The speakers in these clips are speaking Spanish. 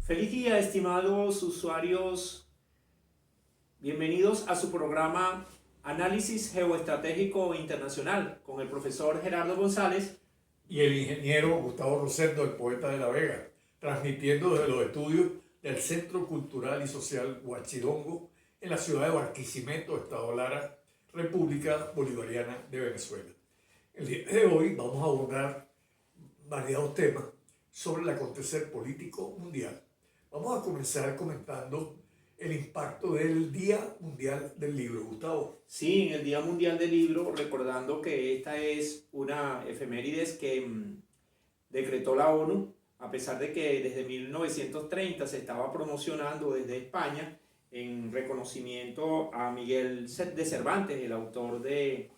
Feliz día, estimados usuarios. Bienvenidos a su programa Análisis Geoestratégico Internacional con el profesor Gerardo González y el ingeniero Gustavo Rosendo, el poeta de La Vega, transmitiendo desde los estudios del Centro Cultural y Social Huachidongo en la ciudad de Barquisimeto, Estado Lara, República Bolivariana de Venezuela. El día de hoy vamos a abordar variados temas sobre el acontecer político mundial. Vamos a comenzar comentando el impacto del Día Mundial del Libro. Gustavo. Sí, en el Día Mundial del Libro, recordando que esta es una efemérides que decretó la ONU, a pesar de que desde 1930 se estaba promocionando desde España en reconocimiento a Miguel de Cervantes, el autor de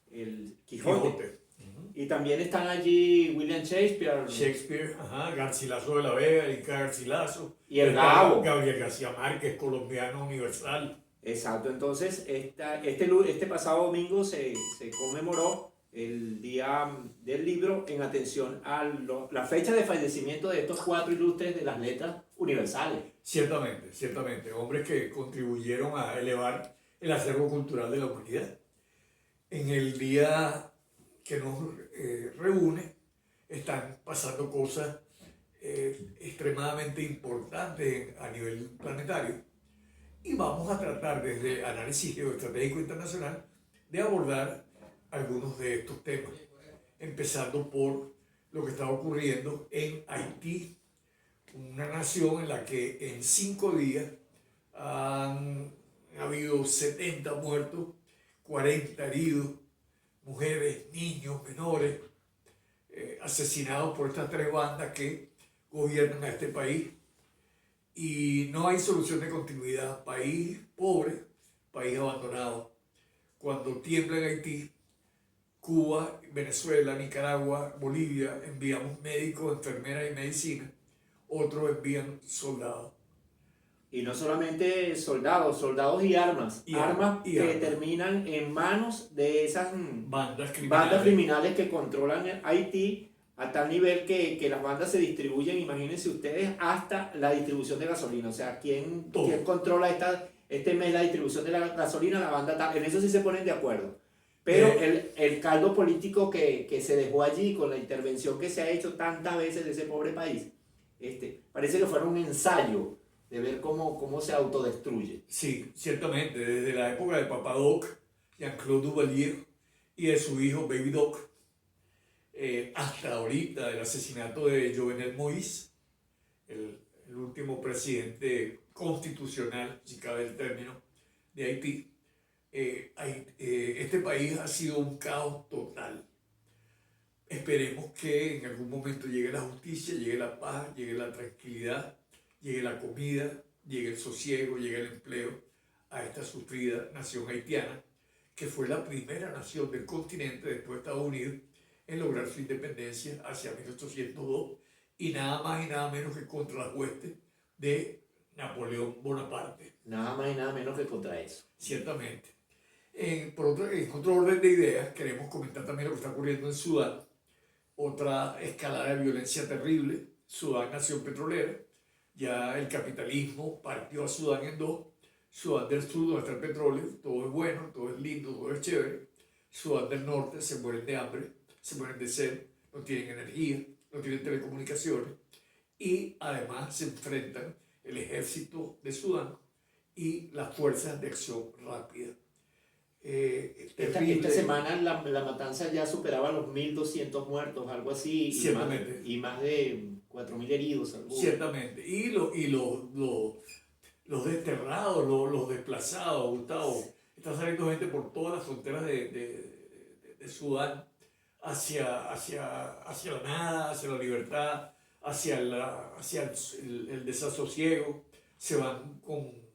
El Quijote. Y también están allí William Shakespeare, Garcilaso de la Vega, Erika Garcilaso. Y el Gabo. Gabriel García Márquez, colombiano universal. Exacto, entonces este pasado domingo se conmemoró el Día del Libro en atención a la fecha de fallecimiento de estos 4 ilustres de las letras universales. Ciertamente, hombres que contribuyeron a elevar el acervo cultural de la humanidad. En el día que nos reúne están pasando cosas extremadamente importantes a nivel planetario y vamos a tratar desde Análisis Geoestratégico Internacional de abordar algunos de estos temas, empezando por lo que está ocurriendo en Haití, una nación en la que en 5 días han habido 70 muertos, 40 heridos, mujeres, niños, menores, asesinados por estas 3 bandas que gobiernan a este país. Y no hay solución de continuidad. País pobre, país abandonado. Cuando tiembla en Haití, Cuba, Venezuela, Nicaragua, Bolivia, enviamos médicos, enfermeras y medicina. Otros envían soldados. Y no solamente soldados y armas. Armas que terminan en manos de esas bandas criminales que controlan Haití a tal nivel que las bandas se distribuyen, imagínense ustedes, hasta la distribución de gasolina. O sea, ¿quién controla este mes la distribución de la gasolina? La banda tal. En eso sí se ponen de acuerdo. Pero el caldo político que se dejó allí con la intervención que se ha hecho tantas veces de ese pobre país, parece que fuera un ensayo de ver cómo se autodestruye. Sí, ciertamente, desde la época de Papa Doc, Jean-Claude Duvalier, y de su hijo Baby Doc, hasta ahorita el asesinato de Jovenel Moïse, el último presidente constitucional, si cabe el término, de Haití. Este país ha sido un caos total. Esperemos que en algún momento llegue la justicia, llegue la paz, llegue la tranquilidad, llegue la comida, llegue el sosiego, llegue el empleo a esta sufrida nación haitiana, que fue la primera nación del continente después de Estados Unidos en lograr su independencia hacia 1802 y nada más y nada menos que contra las huestes de Napoleón Bonaparte. Nada más y nada menos que contra eso. Ciertamente. En otro orden de ideas, queremos comentar también lo que está ocurriendo en Sudán, otra escalada de violencia terrible. Sudán, nación petrolera, ya el capitalismo partió a Sudán en 2. Sudán del Sur, donde está el petróleo, todo es bueno, todo es lindo, todo es chévere. Sudán del Norte, se mueren de hambre, se mueren de sed, no tienen energía, no tienen telecomunicaciones y además se enfrentan el ejército de Sudán y las fuerzas de acción rápida. Esta semana la matanza ya superaba los 1.200 muertos, algo así, y más de 4.000 heridos. Ciertamente, y los desterrados, los desplazados, Gustavo, está saliendo gente por todas las fronteras de Sudán hacia la nada, hacia la libertad, hacia el desasosiego. Se van con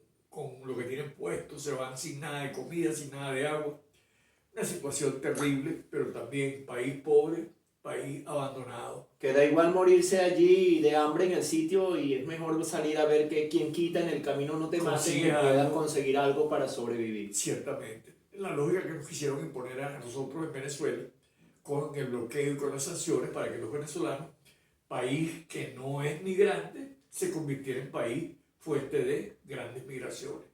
lo que tienen puesto, se van sin nada de comida, sin nada de agua. Una situación terrible, pero también país pobre, país abandonado. Que da igual morirse allí de hambre en el sitio y es mejor salir a ver que quien quita en el camino no te mate y puedas conseguir algo para sobrevivir. Ciertamente. La lógica que nos quisieron imponer a nosotros en Venezuela con el bloqueo y con las sanciones para que los venezolanos, país que no es migrante, se convirtiera en país fuente de grandes migraciones.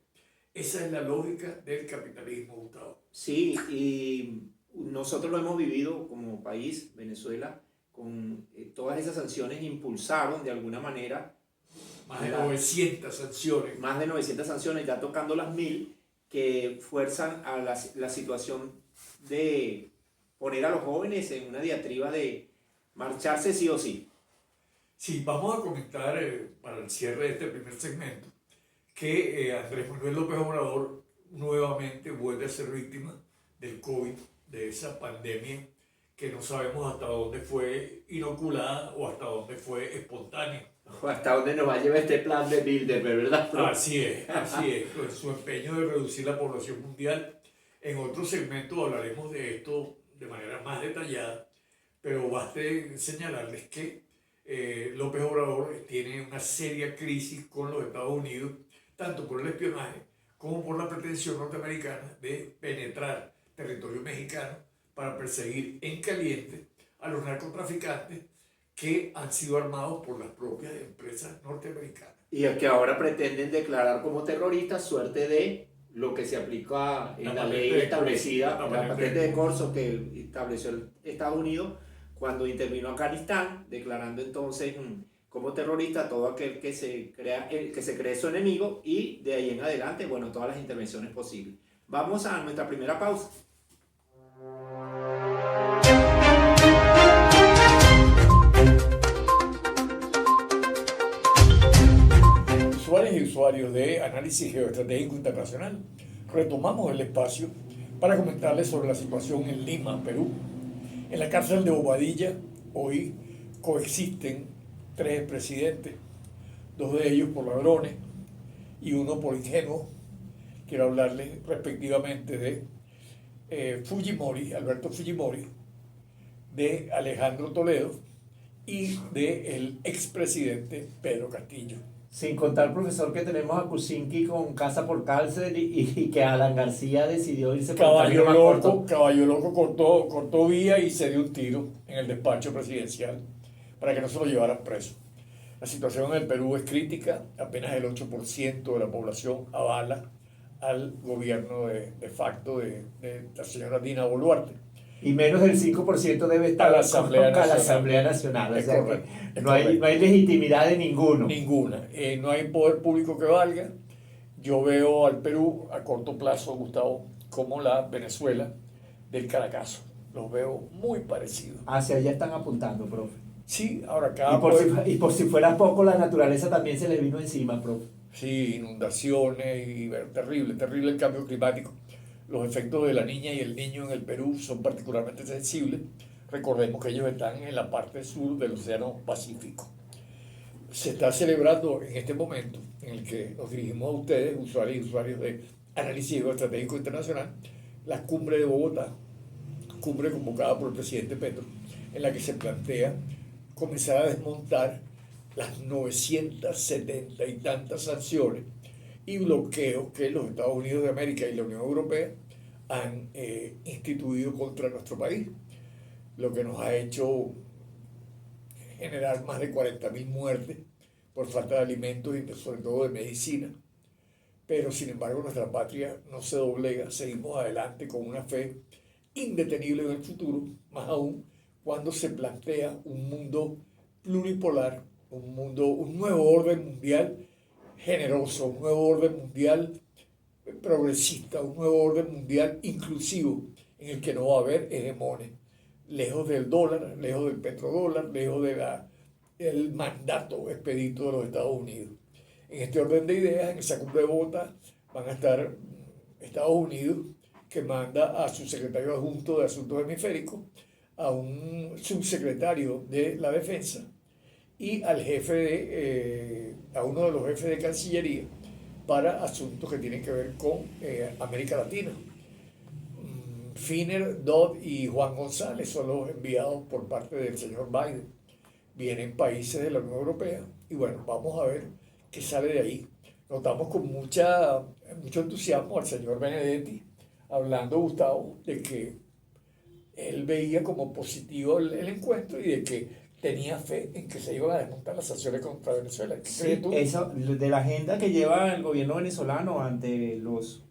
Esa es la lógica del capitalismo, Gustavo. Sí, y nosotros lo hemos vivido como país, Venezuela, con todas esas sanciones impulsaron de alguna manera Más de 900 sanciones. más de 900 sanciones, ya tocando las 1000, que fuerzan a la situación de poner a los jóvenes en una diatriba de marcharse sí o sí. Sí, vamos a comentar para el cierre de este primer segmento que Andrés Manuel López Obrador nuevamente vuelve a ser víctima del COVID, de esa pandemia que no sabemos hasta dónde fue inoculada o hasta dónde fue espontánea. O hasta dónde nos va a llevar este plan de Bilderberg, ¿verdad? Así es, con su empeño de reducir la población mundial. En otro segmento hablaremos de esto de manera más detallada, pero baste señalarles que López Obrador tiene una seria crisis con los Estados Unidos, tanto por el espionaje como por la pretensión norteamericana de penetrar territorio mexicano para perseguir en caliente a los narcotraficantes que han sido armados por las propias empresas norteamericanas. Y es que ahora pretenden declarar como terroristas, suerte de lo que se aplica en la ley establecida, la patente de corso que estableció Estados Unidos cuando intervino Afganistán, declarando entonces como terrorista todo aquel que se cree su enemigo, y de ahí en adelante, bueno, todas las intervenciones posibles. Vamos a nuestra primera pausa. Usuarios y usuarios de Análisis Geoestratégico Internacional, retomamos el espacio para comentarles sobre la situación en Lima, Perú. En la cárcel de Bobadilla hoy coexisten 3 presidentes, 2 de ellos por ladrones y 1 por ingenuos. Quiero hablarles respectivamente de Fujimori, Alberto Fujimori, de Alejandro Toledo y del expresidente Pedro Castillo. Sin contar, profesor, que tenemos a Kuczynski con casa por cárcel y que Alan García decidió irse por Caballo Loco cortó vía y se dio un tiro en el despacho presidencial para que no se lo llevaran preso. La situación en el Perú es crítica, apenas el 8% de la población avala al gobierno de facto de la señora Dina Boluarte. Y menos del 5% debe estar a la Asamblea Nacional. O Es sea correcto, que no hay legitimidad de ninguno. Ninguna. No hay poder público que valga. Yo veo al Perú a corto plazo, Gustavo, como la Venezuela del Caracazo. Los veo muy parecidos. Hacia allá están apuntando, profe. Sí, ahora y por si fuera poco, la naturaleza también se le vino encima, profe. Sí, inundaciones y terrible el cambio climático. Los efectos de la niña y el niño en el Perú son particularmente sensibles. Recordemos que ellos están en la parte sur del Océano Pacífico. Se está celebrando en este momento en el que nos dirigimos a ustedes, usuarios y usuarios de Análisis Geoestratégico Internacional, la cumbre de Bogotá, cumbre convocada por el presidente Petro, en la que se plantea comenzar a desmontar las 970 y tantas sanciones y bloqueos que los Estados Unidos de América y la Unión Europea han instituido contra nuestro país, lo que nos ha hecho generar más de 40.000 muertes por falta de alimentos y sobre todo de medicina. Pero sin embargo nuestra patria no se doblega, seguimos adelante con una fe indetenible en el futuro, más aún cuando se plantea un mundo pluripolar, un nuevo orden mundial generoso, un nuevo orden mundial progresista, un nuevo orden mundial inclusivo en el que no va a haber hegemones, lejos del dólar, lejos del petrodólar, lejos del mandato expedito de los Estados Unidos. En este orden de ideas, en esa cumbre de Bogotá, van a estar Estados Unidos, que manda a su secretario adjunto de Asuntos Hemisféricos, a un subsecretario de la Defensa y al a uno de los jefes de Cancillería para asuntos que tienen que ver con América Latina. Finner, Dodd y Juan González son los enviados por parte del señor Biden. Vienen países de la Unión Europea y bueno, vamos a ver qué sale de ahí. Notamos con mucho entusiasmo al señor Benedetti hablando, Gustavo, de que él veía como positivo el encuentro y de que tenía fe en que se iban a desmontar las sanciones contra Venezuela. ¿Qué Sí, crees tú? eso, de la agenda que lleva el gobierno venezolano ante los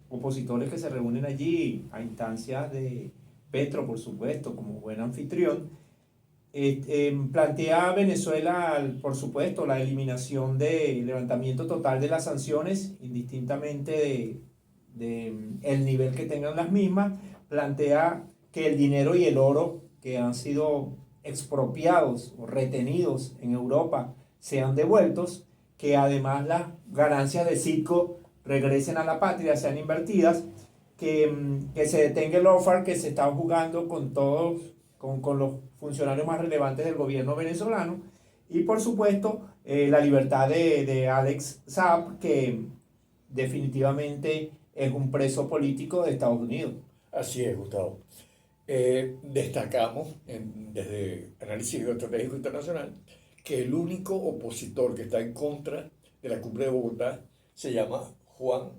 opositores que se reúnen allí, a instancias de Petro, por supuesto, como buen anfitrión, plantea a Venezuela, por supuesto, la eliminación del levantamiento total de las sanciones, indistintamente de el nivel que tengan las mismas, plantea que el dinero y el oro que han sido expropiados o retenidos en Europa sean devueltos, que además las ganancias de Citgo regresen a la patria, sean invertidas, que se detenga el lawfare que se está jugando con todos, con los funcionarios más relevantes del gobierno venezolano, y por supuesto la libertad de Alex Saab, que definitivamente es un preso político de Estados Unidos. Así es, Gustavo. Destacamos desde Análisis Geoestratégico Internacional que el único opositor que está en contra de la cumbre de Bogotá se llama Juan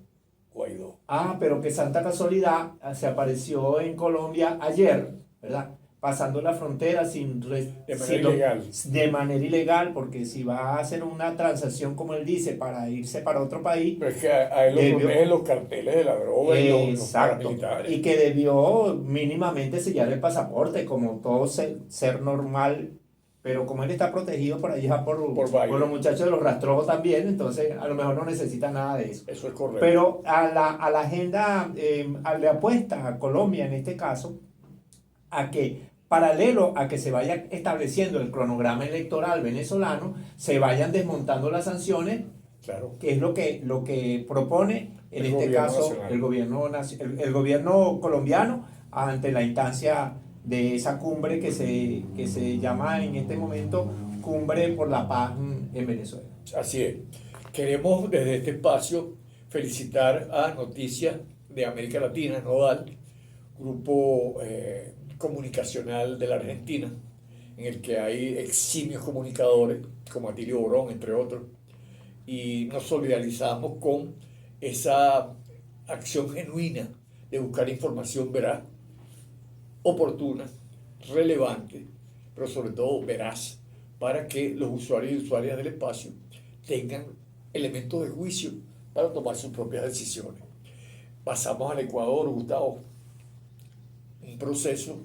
Guaidó. Pero que santa casualidad, se apareció en Colombia ayer, ¿verdad? Pasando la frontera de manera ilegal, porque si va a hacer una transacción, como él dice, para irse para otro país. Pero es que a él lo protegen los carteles de la droga y los paramilitares. Y que debió mínimamente sellar el pasaporte, como todo ser normal, pero como él está protegido por allá por los muchachos de los rastrojos también, entonces a lo mejor no necesita nada de eso. Eso es correcto. Pero a la agenda le apuesta a Colombia en este caso a que, paralelo a que se vaya estableciendo el cronograma electoral venezolano, se vayan desmontando las sanciones, claro, que es lo que propone en este caso el gobierno colombiano ante la instancia de esa cumbre que se llama en este momento Cumbre por la Paz en Venezuela. Así es. Queremos desde este espacio felicitar a Noticias de América Latina, Nodal, grupo comunicacional de la Argentina, en el que hay eximios comunicadores como Atilio Borón, entre otros, y nos solidarizamos con esa acción genuina de buscar información veraz, oportuna, relevante, pero sobre todo veraz, para que los usuarios y usuarias del espacio tengan elementos de juicio para tomar sus propias decisiones. Pasamos al Ecuador, Gustavo, un proceso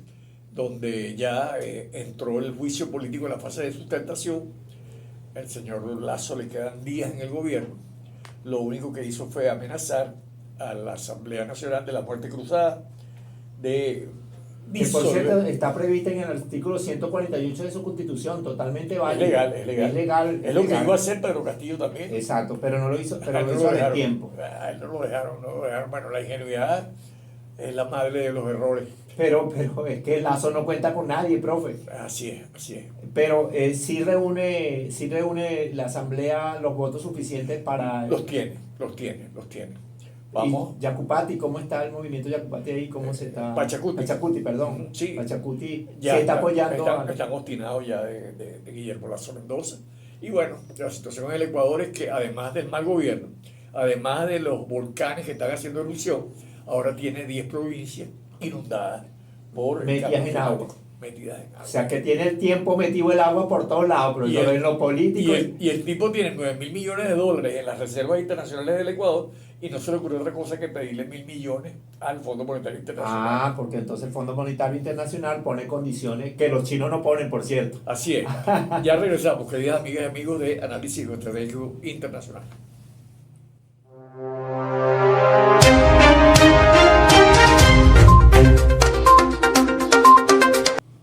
donde ya entró el juicio político en la fase de sustentación. El señor Lasso le quedan días en el gobierno. Lo único que hizo fue amenazar a la Asamblea Nacional de la Muerte Cruzada de que por cierto está prevista en el artículo 148 de su constitución, totalmente válido. Es legal. Es lo que iba a hacer Pedro Castillo también. Exacto, pero no lo hizo, lo hizo a tiempo. A él no lo dejaron. Bueno, la ingenuidad es la madre de los errores. Pero es que Lasso no cuenta con nadie, profe. Así es. Pero sí reúne la Asamblea los votos suficientes para... Los tiene. Vamos. ¿Y Yacupati, cómo está el movimiento Yacupati ahí? ¿Cómo se está? Pachacuti, perdón. Sí. Pachacuti ya se está apoyando. Están obstinados ya de Guillermo Lasso Mendoza. Y bueno, la situación en el Ecuador es que además del mal gobierno, además de los volcanes que están haciendo erupción, ahora tiene 10 provincias inundadas por metidas en agua. O sea que tiene el tiempo metido el agua por todos lados, pero en lo político. Y el tipo tiene $9.000 millones en las reservas internacionales del Ecuador y no se le ocurrió otra cosa que pedirle 1.000 millones al Fondo Monetario Internacional. Porque entonces el Fondo Monetario Internacional pone condiciones que los chinos no ponen, por cierto. Así es. Ya regresamos, queridas amigas y amigos de Análisis Geoestratégico Internacional.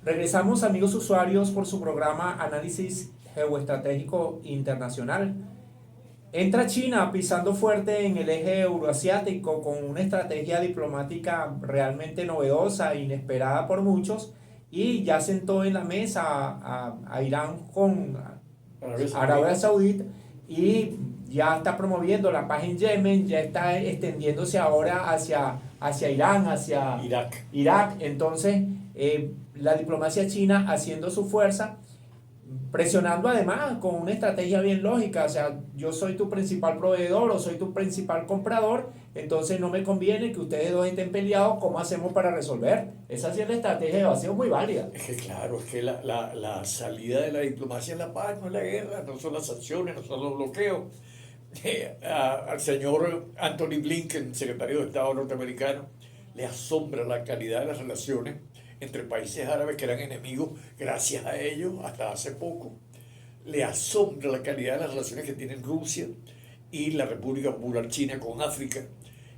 Regresamos, amigos usuarios, por su programa Análisis Geoestratégico Internacional. Entra China pisando fuerte en el eje euroasiático con una estrategia diplomática realmente novedosa, inesperada por muchos, y ya sentó en la mesa a Irán con Arabia Saudita y ya está promoviendo la paz en Yemen, ya está extendiéndose ahora hacia Irán, hacia Irak. Entonces, la diplomacia china haciendo su fuerza, presionando además con una estrategia bien lógica, o sea, yo soy tu principal proveedor o soy tu principal comprador, entonces no me conviene que ustedes dos estén peleados, ¿cómo hacemos para resolver? Esa sí es la estrategia de evasión muy válida. Es que claro, es que la salida de la diplomacia es la paz, no es la guerra, no son las sanciones, no son los bloqueos. Al señor Anthony Blinken, secretario de Estado norteamericano, le asombra la calidad de las relaciones entre países árabes que eran enemigos gracias a ellos hasta hace poco. Le asombra la calidad de las relaciones que tienen Rusia y la República Popular China con África,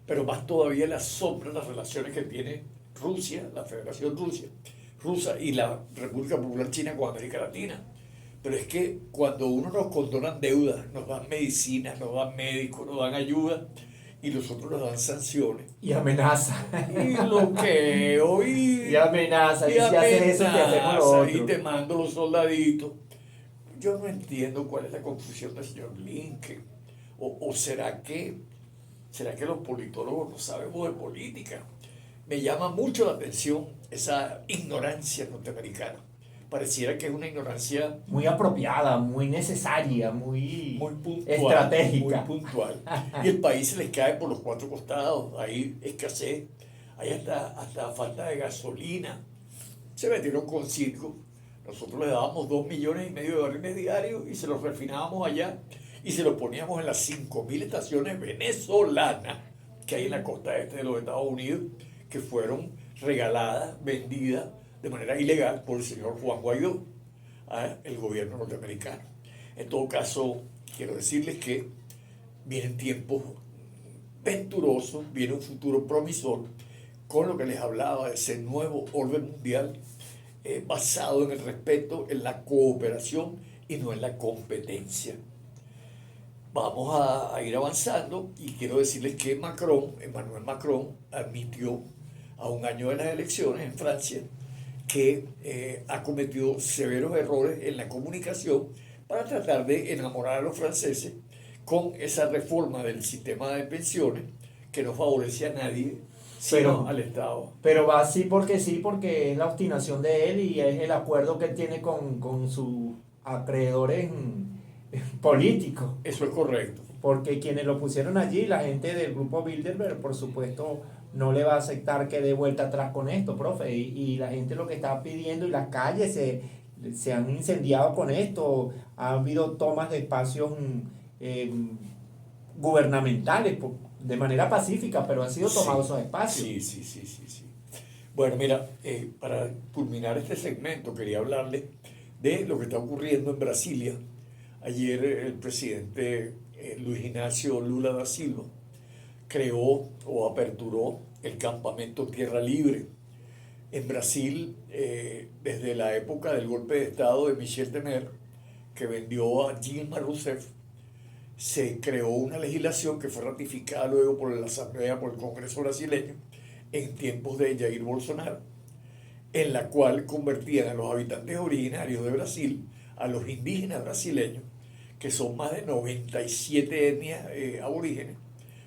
pero más todavía le asombra las relaciones que tiene Rusia, la Federación Rusa y la República Popular China con América Latina. Pero es que cuando uno nos condonan deudas, nos dan medicinas, nos dan médicos, nos dan ayuda, y los otros nos dan sanciones. Y amenaza. Y bloqueo, y amenaza. Y si haces eso, te hacemos lo otro. Y te mando los soldaditos. Yo no entiendo cuál es la confusión del señor Blinken. ¿O será que los politólogos no sabemos de política? Me llama mucho la atención esa ignorancia norteamericana. Pareciera que es una ignorancia muy apropiada, muy necesaria, muy puntual, estratégica. Muy puntual. Y el país se les cae por los cuatro costados. Hay escasez, hay hasta falta de gasolina. Se metieron con circo. Nosotros les dábamos 2,5 millones de barriles diarios y se los refinábamos allá y se los poníamos en las 5,000 estaciones venezolanas que hay en la costa este de los Estados Unidos, que fueron regaladas, vendidas de manera ilegal por el señor Juan Guaidó, el gobierno norteamericano. En todo caso, quiero decirles que vienen tiempos venturosos, viene un futuro promisor con lo que les hablaba de ese nuevo orden mundial basado en el respeto, en la cooperación y no en la competencia. Vamos a ir avanzando y quiero decirles que Emmanuel Macron, admitió a un año de las elecciones en Francia que ha cometido severos errores en la comunicación para tratar de enamorar a los franceses con esa reforma del sistema de pensiones que no favorece a nadie, sino al Estado. Pero va así, porque es la obstinación de él y es el acuerdo que él tiene con sus acreedores políticos. Eso es correcto. Porque quienes lo pusieron allí, la gente del grupo Bilderberg, por supuesto, no le va a aceptar que dé vuelta atrás con esto, profe. Y la gente lo que está pidiendo, y las calles se han incendiado con esto, ha habido tomas de espacios gubernamentales de manera pacífica, pero han sido tomados esos espacios. Sí. Bueno, mira, para culminar este segmento quería hablarles de lo que está ocurriendo en Brasilia. Ayer el presidente Luis Inácio Lula da Silva creó o aperturó el campamento Tierra Libre. En Brasil, desde la época del golpe de Estado de Michel Temer, que vendió a Dilma Rousseff, se creó una legislación que fue ratificada luego por la Asamblea, por el Congreso brasileño, en tiempos de Jair Bolsonaro, en la cual convertían a los habitantes originarios de Brasil, a los indígenas brasileños, que son más de 97 etnias aborígenes,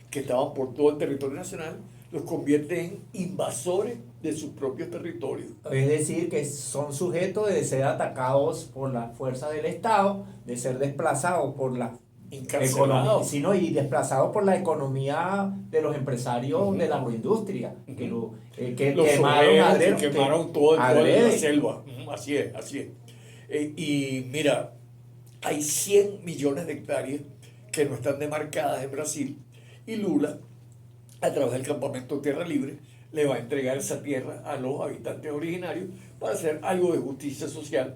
que estaban por todo el territorio nacional, los convierte en invasores de sus propios territorios. Es decir, que son sujetos de ser atacados por las fuerzas del Estado, de ser desplazados por la economía, sino y desplazados por la economía de los empresarios de la agroindustria, que quemaron toda la selva. Así es. Y mira, hay 100 millones de hectáreas que no están demarcadas en Brasil, y Lula, a través del campamento Tierra Libre, le va a entregar esa tierra a los habitantes originarios para hacer algo de justicia social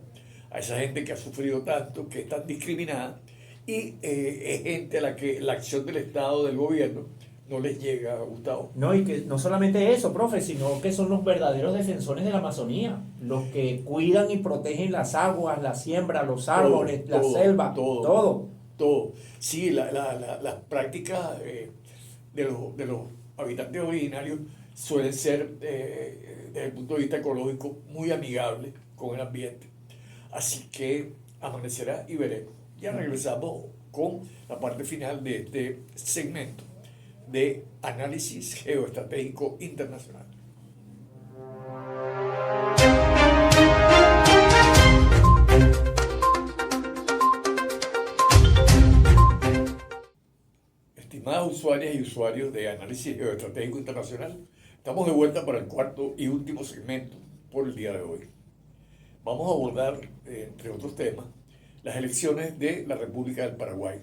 a esa gente que ha sufrido tanto, que es tan discriminada, y es gente a la que la acción del Estado, del gobierno, no les llega, Gustavo. No, y que no solamente eso, profe, sino que son los verdaderos defensores de la Amazonía, los que cuidan y protegen las aguas, la siembra, los árboles, la selva, todo. Sí, las prácticas de los habitantes originarios suelen ser, desde el punto de vista ecológico, muy amigables con el ambiente. Así que amanecerá y veremos. Ya regresamos con la parte final de este segmento de análisis geoestratégico internacional. estimadas usuarias y usuarios de Análisis Geoestratégico Internacional, estamos de vuelta para el cuarto y último segmento por el día de hoy. Vamos a abordar, entre otros temas, las elecciones de la República del Paraguay,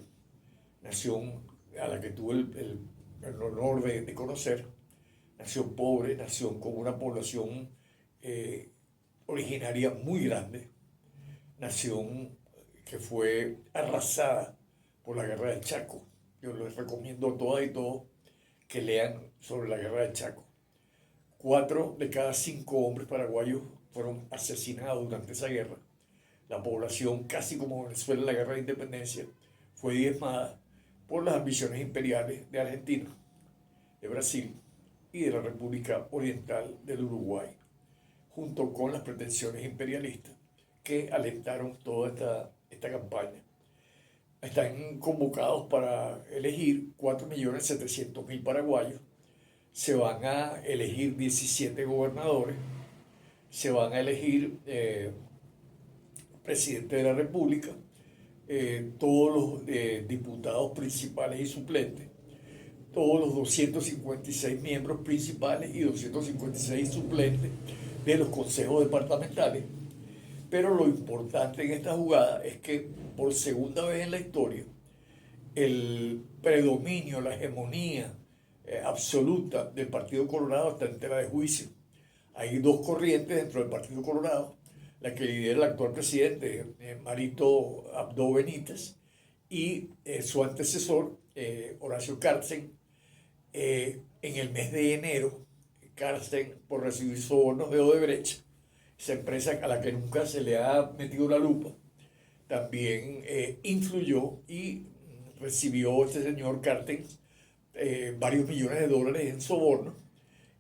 nación a la que tuve el honor de conocer, nación pobre, nación con una población originaria muy grande, nación que fue arrasada por la Guerra del Chaco. Yo les recomiendo a todas y todos que lean sobre la Guerra del Chaco. 4 de cada 5 hombres paraguayos fueron asesinados durante esa guerra. La población, casi como Venezuela en la Guerra de Independencia, fue diezmada por las ambiciones imperiales de Argentina, de Brasil y de la República Oriental del Uruguay, junto con las pretensiones imperialistas que alentaron toda esta campaña. Están convocados para elegir 4.700.000 paraguayos. Se van a elegir 17 gobernadores, se van a elegir presidente de la República, todos los diputados principales y suplentes, todos los 256 miembros principales y 256 suplentes de los consejos departamentales. Pero lo importante en esta jugada es que por segunda vez en la historia, el predominio, la hegemonía absoluta del Partido Colorado está en tela de juicio. Hay 2 corrientes dentro del Partido Colorado, la que lidera el actual presidente, Marito Abdo Benítez, y su antecesor, Horacio Carsten. En el mes de enero, Carsten, por recibir sobornos de Odebrecht, esa empresa a la que nunca se le ha metido la lupa, también influyó y recibió este señor Carsten varios millones de dólares en sobornos.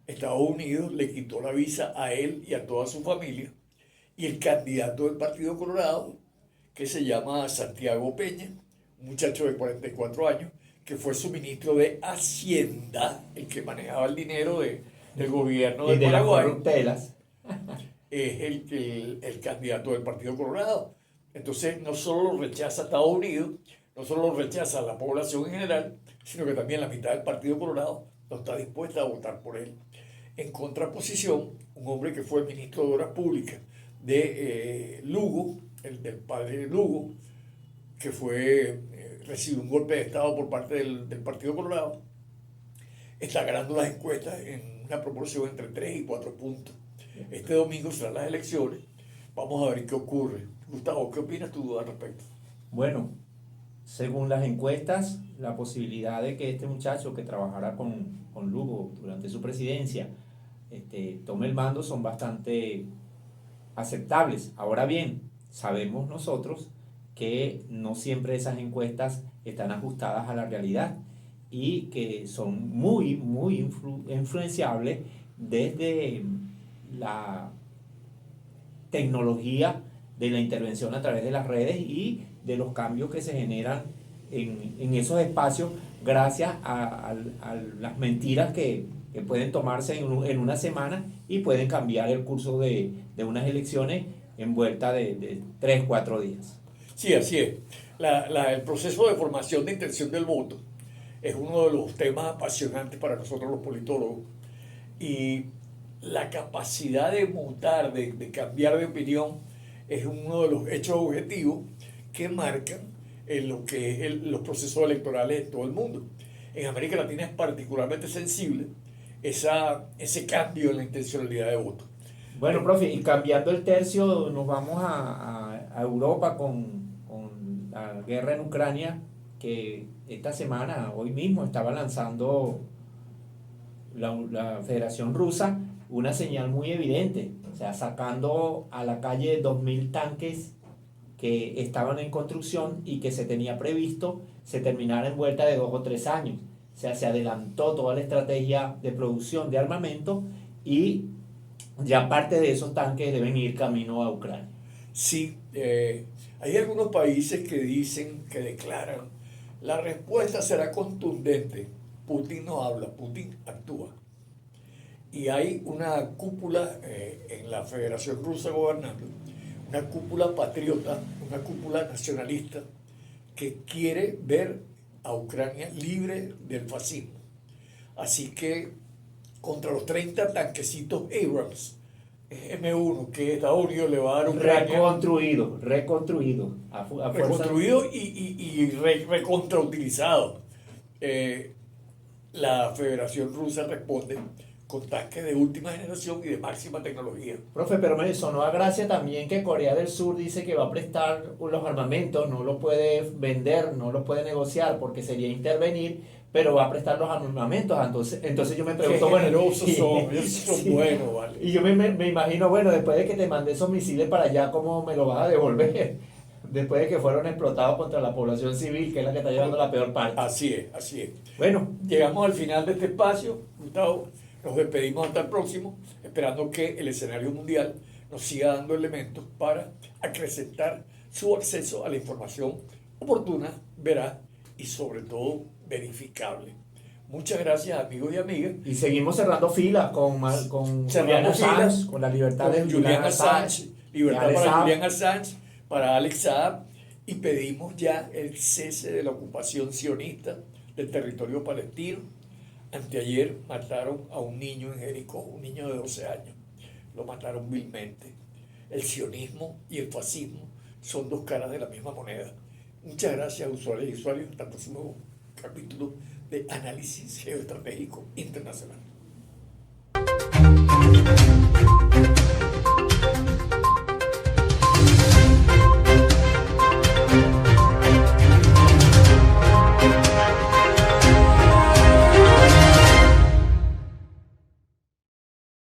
Estados Unidos le quitó la visa a él y a toda su familia, y el candidato del Partido Colorado, que se llama Santiago Peña, un muchacho de 44 años, que fue su ministro de Hacienda, el que manejaba el dinero del gobierno de Paraguay, es el candidato del Partido Colorado. Entonces no solo lo rechaza Estados Unidos, no solo lo rechaza la población en general, sino que también la mitad del Partido Colorado no está dispuesta a votar por él. En contraposición, un hombre que fue ministro de Obras Públicas de Lugo, el del padre Lugo, que recibió un golpe de Estado por parte del Partido Colorado, está ganando las encuestas en una proporción entre 3 y 4 puntos. Este domingo serán las elecciones. Vamos a ver qué ocurre. Gustavo, ¿qué opinas tú al respecto? Bueno, según las encuestas, la posibilidad de que este muchacho que trabajará con Lugo durante su presidencia tome el mando son bastante aceptables. Ahora bien, sabemos nosotros que no siempre esas encuestas están ajustadas a la realidad y que son muy influenciables desde la tecnología de la intervención a través de las redes y de los cambios que se generan en esos espacios gracias a las mentiras que pueden tomarse en una semana y pueden cambiar el curso de unas elecciones en vuelta de 3-4 días. Sí, así es. El proceso de formación de intención del voto es uno de los temas apasionantes para nosotros los politólogos, y la capacidad de mutar, de cambiar de opinión, es uno de los hechos objetivos que marcan lo que es los procesos electorales en todo el mundo. En América Latina es particularmente sensible ese cambio en la intencionalidad de voto. Bueno, profe, y cambiando el tercio, nos vamos a Europa con la guerra en Ucrania, que esta semana, hoy mismo, estaba lanzando la Federación Rusa una señal muy evidente, o sea, sacando a la calle 2.000 tanques que estaban en construcción y que se tenía previsto se terminara en vuelta de 2 o 3 años. O sea, se adelantó toda la estrategia de producción de armamento y ya parte de esos tanques deben ir camino a Ucrania. Sí, hay algunos países que dicen, que declaran, la respuesta será contundente. Putin no habla, Putin actúa. Y hay una cúpula en la Federación Rusa gobernando, una cúpula patriota, una cúpula nacionalista, que quiere ver a Ucrania libre del fascismo. Así que contra los 30 tanquecitos Abrams M1 que Estados Unidos le va a dar a Ucrania, Reconstruido. reconstruido y recontrautilizado, la Federación Rusa responde con tanques de última generación y de máxima tecnología. Profe, pero me sonó a gracia también que Corea del Sur dice que va a prestar los armamentos, no los puede vender, no los puede negociar porque sería intervenir, pero va a prestar los armamentos. Entonces yo me pregunto, Qué generosos son, ellos son sí. buenos, ¿vale? Y yo me imagino, bueno, después de que te mandé esos misiles para allá, ¿cómo me los vas a devolver? Después de que fueron explotados contra la población civil, que es la que está llevando la peor parte. Así es, así es. Bueno, Llegamos al final de este espacio, Gustavo. Nos despedimos hasta el próximo, esperando que el escenario mundial nos siga dando elementos para acrecentar su acceso a la información oportuna, veraz y sobre todo verificable. Muchas gracias, amigos y amigas. y seguimos cerrando filas con Julian Assange, con la libertad de Julian Assange, libertad Alex para Saab. Julian Assange, para Alex Saab, y pedimos ya el cese de la ocupación sionista del territorio palestino. Anteayer mataron a un niño en Jericó, un niño de 12 años. Lo mataron vilmente. El sionismo y el fascismo son dos caras de la misma moneda. Muchas gracias, usuarios y usuarios. Hasta el próximo capítulo de Análisis Geoestratégico Internacional.